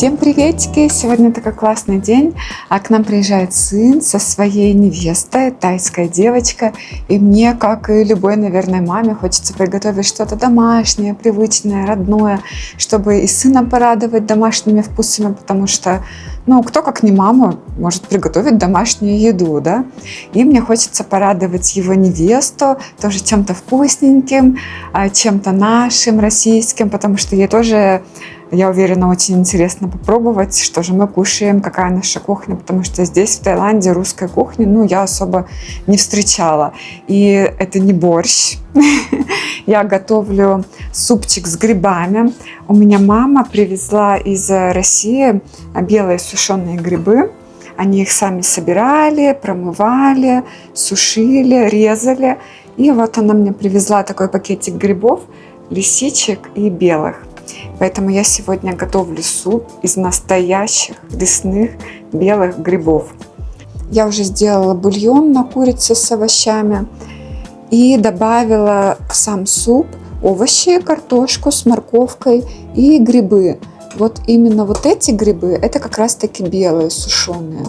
Всем приветики! Сегодня такой классный день, а к нам приезжает сын со своей невестой, тайская девочка, и мне, как и любой, наверное, маме, хочется приготовить что-то домашнее, привычное, родное, чтобы и сына порадовать домашними вкусами, потому что, кто, как не мама, может приготовить домашнюю еду, да? И мне хочется порадовать его невесту тоже чем-то вкусненьким, чем-то нашим, российским, потому что ей тоже, я уверена, очень интересно попробовать, что же мы кушаем, какая наша кухня, потому что здесь, в Таиланде, русской кухни, я особо не встречала. И это не борщ. Я готовлю супчик с грибами. У меня мама привезла из России белые сушеные грибы. Они их сами собирали, промывали, сушили, резали. И вот она мне привезла такой пакетик грибов, лисичек и белых. Поэтому я сегодня готовлю суп из настоящих лесных белых грибов. Я уже сделала бульон на курице с овощами и добавила в сам суп овощи, картошку с морковкой и грибы. Вот именно вот эти грибы, это как раз таки белые, сушеные.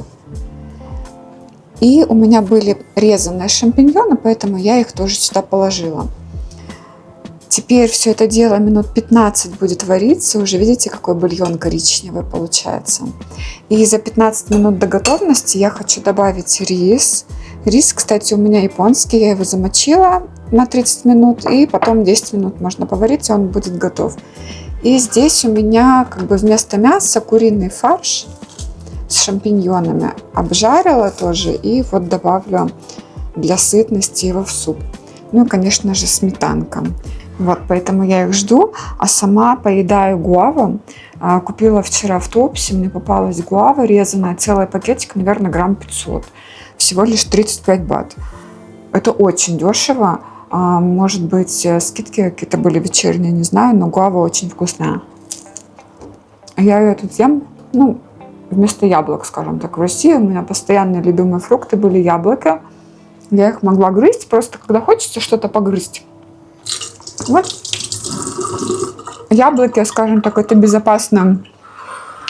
И у меня были резаные шампиньоны, поэтому я их тоже сюда положила. Теперь все это дело минут 15 будет вариться. Уже видите, какой бульон коричневый получается. И за 15 минут до готовности я хочу добавить рис. Рис, кстати, у меня японский. Я его замочила на 30 минут. И потом 10 минут можно поварить, и он будет готов. И здесь у меня вместо мяса куриный фарш с шампиньонами. Обжарила тоже. И вот добавлю для сытности его в суп. Ну и, конечно же, сметанка. Вот, поэтому я их жду, а сама поедаю гуаву. Купила вчера в Туапсе, мне попалась гуава резаная, целый пакетик, наверное, грамм 500. Всего лишь 35 бат. Это очень дешево. Может быть, скидки какие-то были вечерние, не знаю, но гуава очень вкусная. Я ее тут ем, вместо яблок, скажем так. В России у меня постоянные любимые фрукты были яблоки. Я их могла грызть, просто когда хочется что-то погрызть. Вот яблоки, скажем так, это безопасный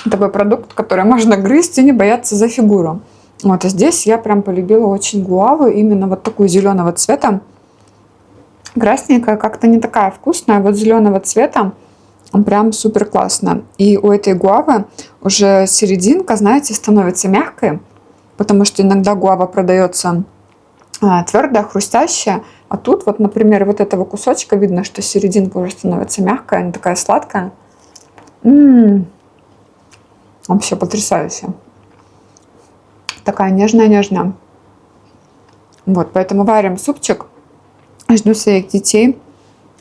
такой продукт, который можно грызть и не бояться за фигуру. Вот, а здесь я прям полюбила очень гуаву, именно вот такую зеленого цвета. Красненькая как-то не такая вкусная, вот зеленого цвета прям супер классно. И у этой гуавы уже серединка, знаете, становится мягкой, потому что иногда гуава продается твердая, хрустящая. А тут вот, например, вот этого кусочка видно, что серединка уже становится мягкая, она такая сладкая. Вообще потрясающе. Такая нежная-нежная. Вот, поэтому варим супчик. Жду своих детей.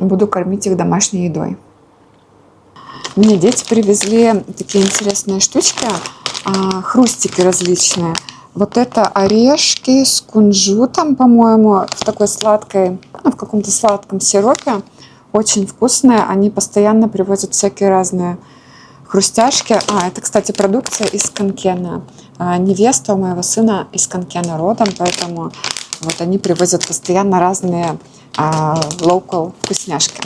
Буду кормить их домашней едой. Мне дети привезли такие интересные штучки, хрустики различные. Вот это орешки с кунжутом, по-моему, в такой сладкой, в каком-то сладком сиропе. Очень вкусные. Они постоянно привозят всякие разные хрустяшки. Это, кстати, продукция из Канкена. Невеста у моего сына из Канкена родом, поэтому вот они привозят постоянно разные local вкусняшки.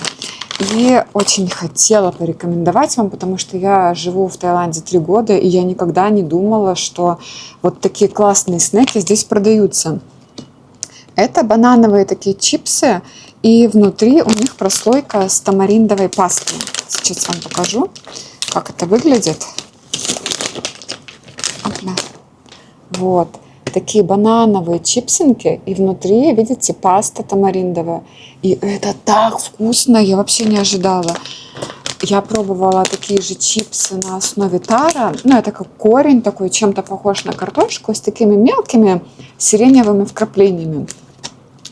И очень хотела порекомендовать вам, потому что я живу в Таиланде 3 года, и я никогда не думала, что вот такие классные снеки здесь продаются. Это банановые такие чипсы, и внутри у них прослойка с тамариндовой пастой. Сейчас вам покажу, как это выглядит. Вот. Такие банановые чипсинки, и внутри, видите, паста тамариндовая. И это так вкусно, я вообще не ожидала. Я пробовала такие же чипсы на основе тара. Это как корень такой, чем-то похож на картошку, с такими мелкими сиреневыми вкраплениями.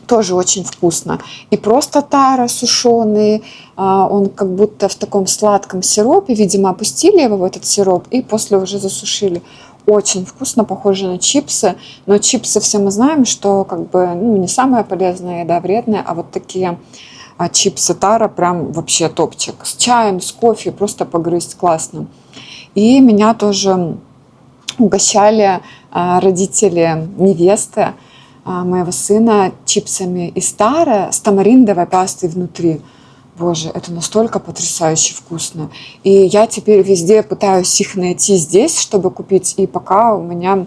Тоже очень вкусно. И просто тара сушеный, он как будто в таком сладком сиропе. Видимо, опустили его в этот сироп и после уже засушили. Очень вкусно, похоже на чипсы. Но чипсы все мы знаем, что не самая полезная еда, вредная. А вот такие чипсы тара прям вообще топчик. С чаем, с кофе, просто погрызть классно. И меня тоже угощали родители невесты моего сына чипсами из тара с тамариндовой пастой внутри. Боже, это настолько потрясающе вкусно. И я теперь везде пытаюсь их найти здесь, чтобы купить. И пока у меня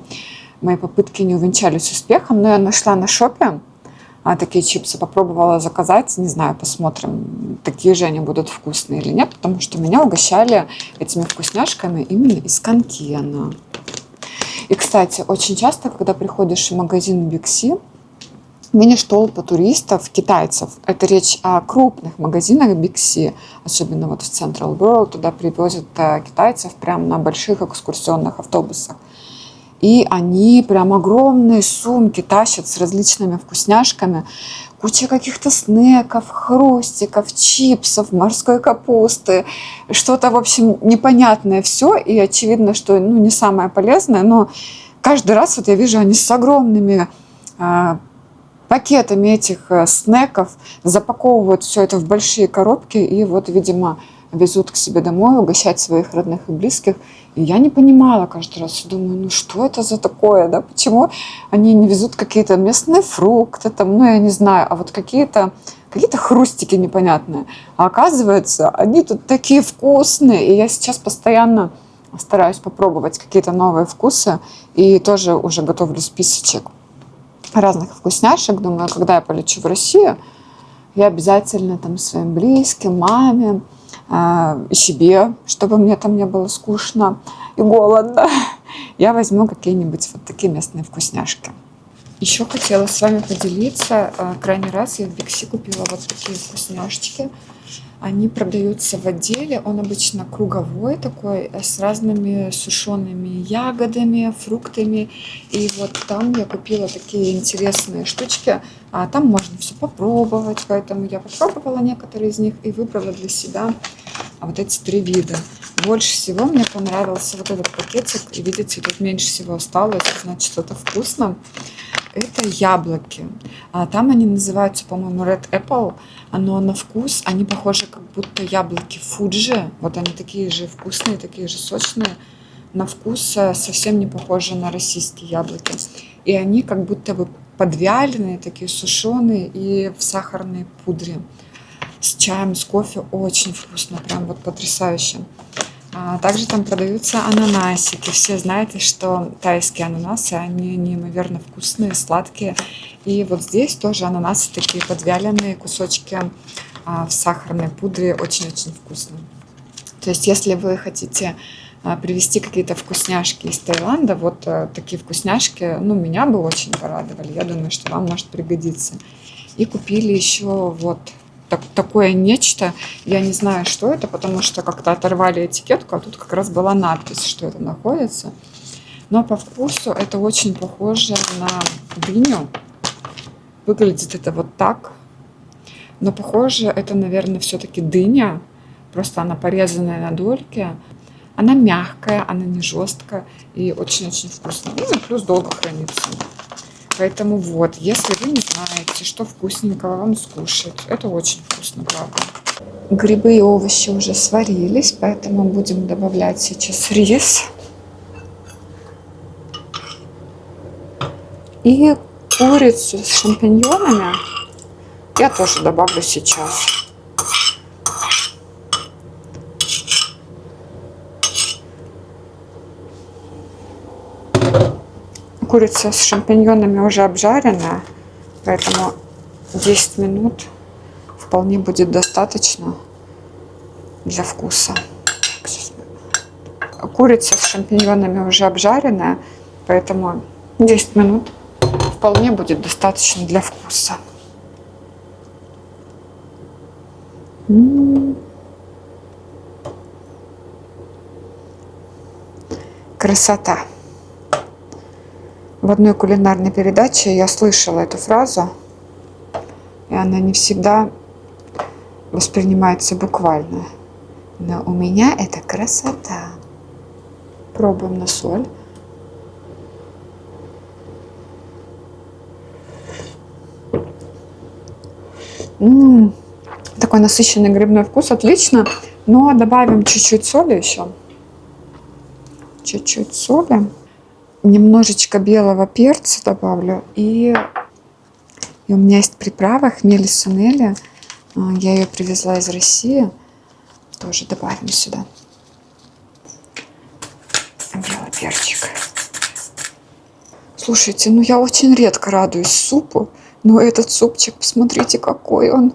мои попытки не увенчались успехом, но я нашла на шопе такие чипсы, попробовала заказать. Не знаю, посмотрим, такие же они будут вкусные или нет, потому что меня угощали этими вкусняшками именно из Канкена. И, кстати, очень часто, когда приходишь в магазин Big C, видишь толпы туристов, китайцев. Это речь о крупных магазинах Big C, особенно вот в Central World. Туда привозят китайцев прямо на больших экскурсионных автобусах. И они прям огромные сумки тащат с различными вкусняшками. Куча каких-то снеков, хрустиков, чипсов, морской капусты. Что-то, в общем, непонятное все. И очевидно, что не самое полезное. Но каждый раз вот я вижу, они с огромными пакетами этих снеков запаковывают все это в большие коробки и вот, видимо, везут к себе домой угощать своих родных и близких. И я не понимала каждый раз, думаю, что это за такое, да, почему они не везут какие-то местные фрукты, там, я не знаю, а вот какие-то хрустики непонятные. А оказывается, они тут такие вкусные, и я сейчас постоянно стараюсь попробовать какие-то новые вкусы, и тоже уже готовлю списочек разных вкусняшек. Думаю, когда я полечу в Россию, я обязательно там своим близким, маме, и себе, чтобы мне там не было скучно и голодно, я возьму какие-нибудь вот такие местные вкусняшки. Еще хотела с вами поделиться. Крайний раз я в Big C купила вот такие вкусняшечки. Они продаются в отделе. Он обычно круговой такой, с разными сушеными ягодами, фруктами. И вот там я купила такие интересные штучки. Там можно все попробовать, поэтому я попробовала некоторые из них и выбрала для себя вот эти 3 вида. Больше всего мне понравился вот этот пакетик. И видите, тут меньше всего осталось, значит, что-то вкусно. Это яблоки. Там они называются, по-моему, Red Apple. Но на вкус они похожи, как будто яблоки Фуджи. Вот они такие же вкусные, такие же сочные. На вкус совсем не похожи на российские яблоки. И они как будто бы подвяленные, такие сушеные и в сахарной пудре. С чаем, с кофе очень вкусно, прям вот потрясающе. Также там продаются ананасики. Все знаете, что тайские ананасы, они неимоверно вкусные, сладкие. И вот здесь тоже ананасы такие подвяленные, кусочки в сахарной пудре, очень-очень вкусные. То есть, если вы хотите привезти какие-то вкусняшки из Таиланда, вот такие вкусняшки, меня бы очень порадовали. Я думаю, что вам может пригодиться. И купили еще вот такое нечто. Я не знаю, что это, потому что как-то оторвали этикетку, а тут как раз была надпись, что это находится. Но по вкусу это очень похоже на дыню. Выглядит это вот так. Но похоже, это, наверное, все-таки дыня. Просто она порезанная на дольки. Она мягкая, она не жесткая и очень-очень вкусная. И плюс долго хранится. Поэтому вот, если вы не знаете, что вкусненького вам скушать, это очень вкусно, правда. Грибы и овощи уже сварились, поэтому будем добавлять сейчас рис. И курицу с шампиньонами я тоже добавлю сейчас. Курица с шампиньонами уже обжаренная, поэтому 10 минут вполне будет достаточно для вкуса. Курица с шампиньонами уже обжаренная, поэтому 10 минут вполне будет достаточно для вкуса. Красота. В одной кулинарной передаче я слышала эту фразу, и она не всегда воспринимается буквально. Но у меня это красота. Пробуем на соль. Такой насыщенный грибной вкус, отлично. Но добавим чуть-чуть соли еще. Чуть-чуть соли. Немножечко белого перца добавлю. И у меня есть приправа хмели сунели. Я ее привезла из России. Тоже добавим сюда. Белый перчик. Слушайте, ну я очень редко радуюсь супу, но этот супчик, посмотрите, какой он.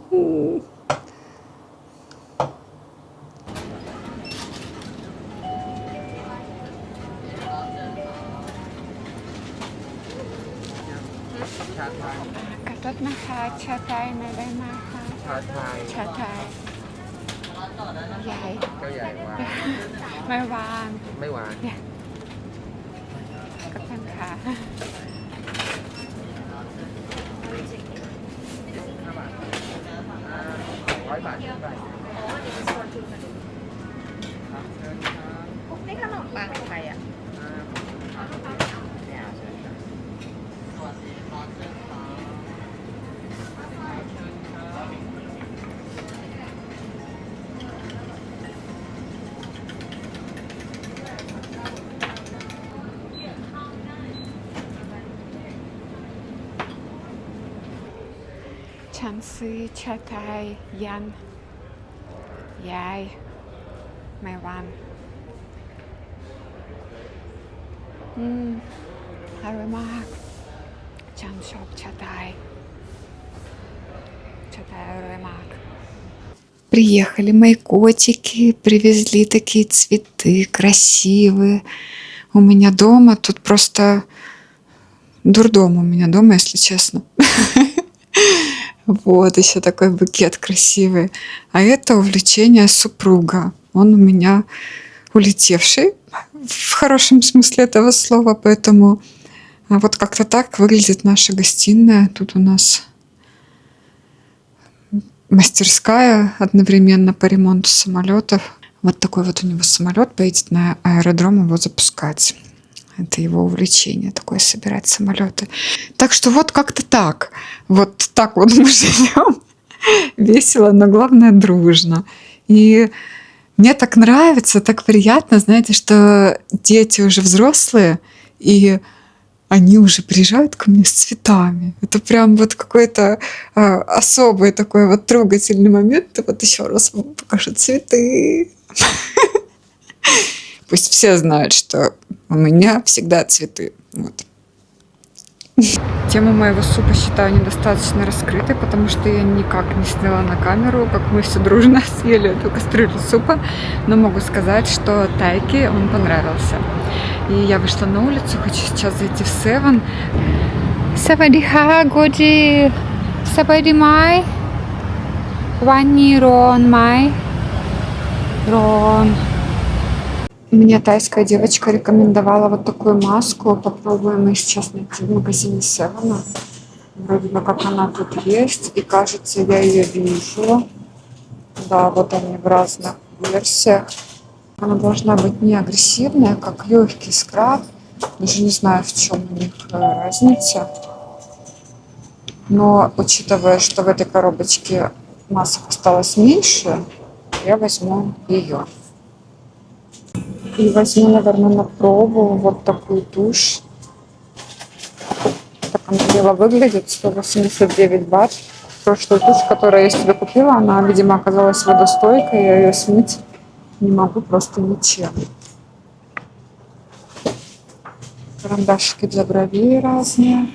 ฉันซื้อชาไทยยันยายไม่วันอร่อยมากฉันชอบชาไทยอร่อยมาก Приехали мои котики, привезли такие цветы красивые. У меня дома тут просто дурдом у меня дома, если честно. Вот, еще такой букет красивый. А это увлечение супруга. Он у меня улетевший, в хорошем смысле этого слова, поэтому вот как-то так выглядит наша гостиная. Тут у нас мастерская одновременно по ремонту самолетов. Вот такой вот у него самолет, поедет на аэродром его запускать. Это его увлечение, такое собирать самолеты. Так что вот как-то так. Вот так вот мы живем. Весело, но главное дружно. И мне так нравится, так приятно, знаете, что дети уже взрослые, и они уже приезжают ко мне с цветами. Это прям вот какой-то особый такой вот трогательный момент. И вот еще раз вам покажу цветы. Пусть все знают, что у меня всегда цветы. Вот. Тему моего супа считаю недостаточно раскрытой, потому что я никак не сняла на камеру, как мы все дружно съели эту кастрюлю супа. Но могу сказать, что Тайке он понравился. И я вышла на улицу, хочу сейчас зайти в Seven. Савадиха, Годжи, Савади Май, Ванни Рон Май, Рон. Мне тайская девочка рекомендовала вот такую маску. Попробуем ее сейчас найти в магазине Seven. Вроде бы как она тут есть. И кажется, я ее вижу. Да, вот они в разных версиях. Она должна быть не агрессивная, как легкий скраб. Даже не знаю, в чем у них разница. Но учитывая, что в этой коробочке масок осталось меньше, я возьму ее. И возьму, наверное, на пробу вот такую тушь. Так она мило выглядит, 189 бат. Прошлую тушь, которую я себе купила, она, видимо, оказалась водостойкой, я ее смыть не могу просто ничем. Карандашики для бровей разные.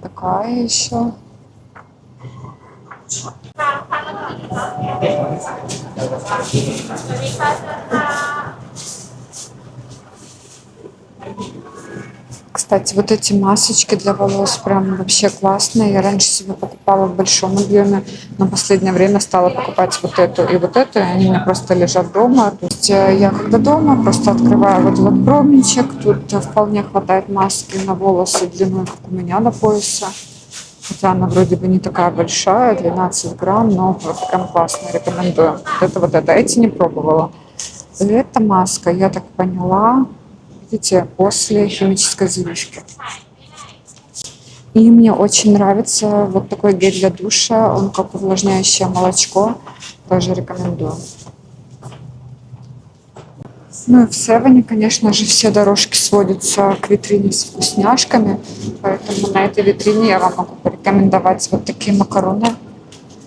Такая еще. Кстати, вот эти масочки для волос прям вообще классные. Я раньше себе покупала в большом объеме, но в последнее время стала покупать вот эту и вот эту, и они у меня просто лежат дома. То есть я когда дома, просто открываю вот этот пробничек, тут вполне хватает маски на волосы длиной, как у меня, до пояса. Хотя она вроде бы не такая большая, 12 грамм, но прям классно, рекомендую. Вот это. Эти не пробовала. Эта маска, я так поняла, видите, после химической завивки. И мне очень нравится вот такой гель для душа, он как увлажняющее молочко, тоже рекомендую. Ну и в Севене, конечно же, все дорожки сводятся к витрине с вкусняшками, поэтому на этой витрине я вам могу порекомендовать вот такие макароны.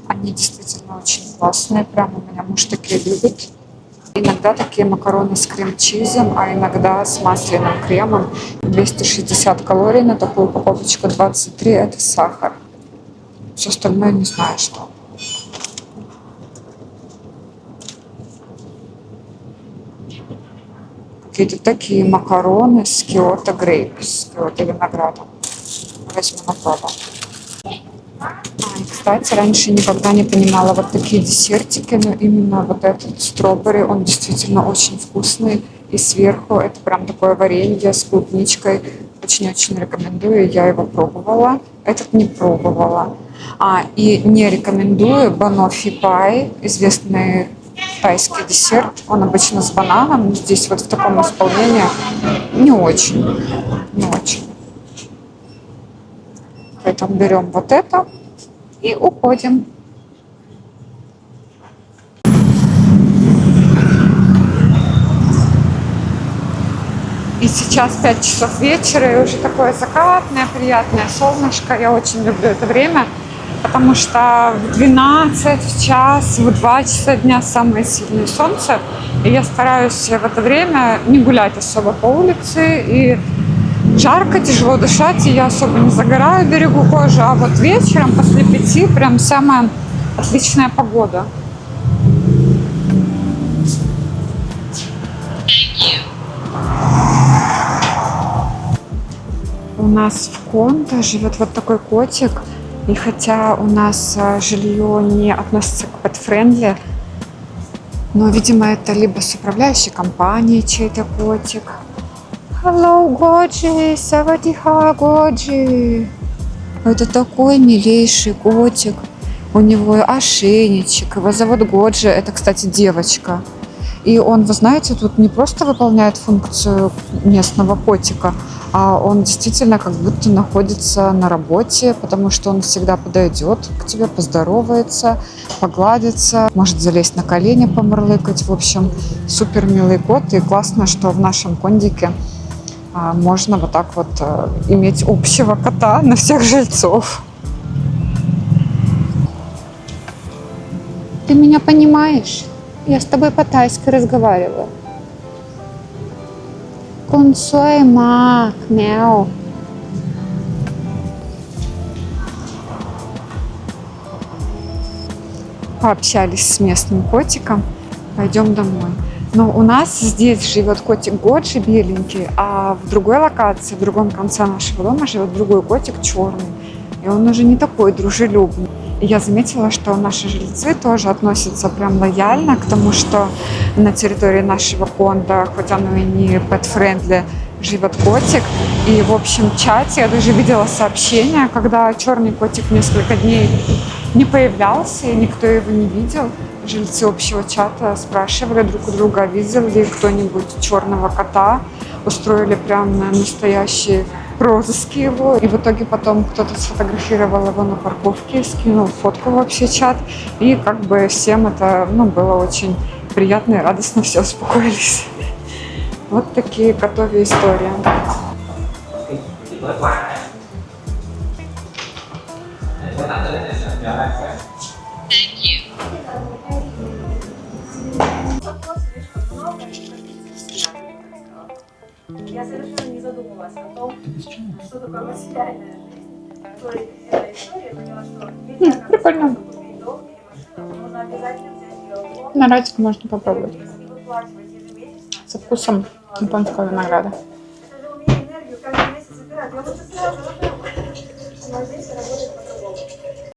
Они действительно очень классные, прям у меня муж такие любит. Иногда такие макароны с крем-чизом, а иногда с масляным кремом. 260 калорий на такую упаковочку, 23 это сахар. Все остальное не знаю что. Какие-то такие макароны с Киото грейп, с Киото виноградом. Возьму на пробу. И, кстати, раньше никогда не понимала вот такие десертики, но именно вот этот стробери, он действительно очень вкусный. И сверху это прям такое варенье с клубничкой. Очень-очень рекомендую, я его пробовала. Этот не пробовала. И не рекомендую банофи пай, известный тайский десерт. Он обычно с бананом, но здесь вот в таком исполнении не очень. Не очень. Поэтому берем вот это и уходим. И сейчас 5 часов вечера, и уже такое закатное, приятное солнышко. Я очень люблю это время, потому что в 12, в час, в 2 часа дня самое сильное солнце. И я стараюсь в это время не гулять особо по улице. И жарко, тяжело дышать, и я особо не загораю, берегу кожу. А вот вечером после 5 прям самая отличная погода. У нас в Кондо живет вот такой котик. И хотя у нас жилье не относится к pet-friendly, но, видимо, это либо с управляющей компанией чей-то котик. Hello, Годжи! Савадиха, Годжи! Это такой милейший котик. У него ошейничек. Его зовут Годжи. Это, кстати, девочка. И он, вы знаете, тут не просто выполняет функцию местного котика, а он действительно как будто находится на работе, потому что он всегда подойдет к тебе, поздоровается, погладится, может залезть на колени, помурлыкать. В общем, супер милый кот. И классно, что в нашем кондике можно вот так вот иметь общего кота на всех жильцов. Ты меня понимаешь? Я с тобой по-тайски разговариваю. Кунсуэй мак, мяу. Пообщались с местным котиком. Пойдем домой. Но у нас здесь живет котик Годжи беленький, а в другой локации, в другом конце нашего дома живет другой котик черный. И он уже не такой дружелюбный. И я заметила, что наши жильцы тоже относятся прям лояльно к тому, что на территории нашего кондо, хоть оно и не pet-friendly, живет котик. И в общем чате я даже видела сообщение, когда черный котик несколько дней не появлялся, и никто его не видел. Жильцы общего чата спрашивали друг у друга, видел ли кто-нибудь черного кота, устроили прям настоящие розыски его. И в итоге потом кто-то сфотографировал его на парковке, скинул фотку в общий чат. И как бы всем это было очень приятно и радостно, все успокоились. Вот такие котовьи истории. Я совершенно не задумывалась о том, что такое материальная жизнь. Той этой истории я поняла, что нельзя Прикольно. купить дом или машину, нужно обязательно взять ее в лом. На ратику можно попробовать. И выплачивать ежемесячно. Со вкусом японского винограда. Это же у меня энергию каждый месяц забирать. Я лучше сразу работаю. Но здесь работает